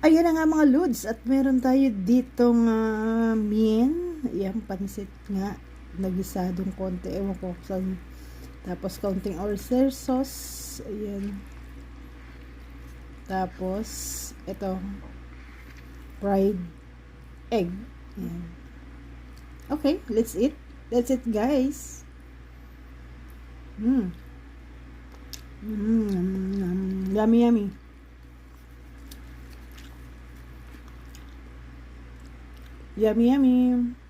Ayan na nga mga lods, at meron tayo ditong mien. Ayan, pansit nga. Nagisadong konti. Ewan ko saan. Tapos, kaunting oyster sauce. Ayan. Tapos, ito. Fried egg. Ayan. Okay, let's eat. That's it, guys. Yummy, yummy. Yummy, yummy.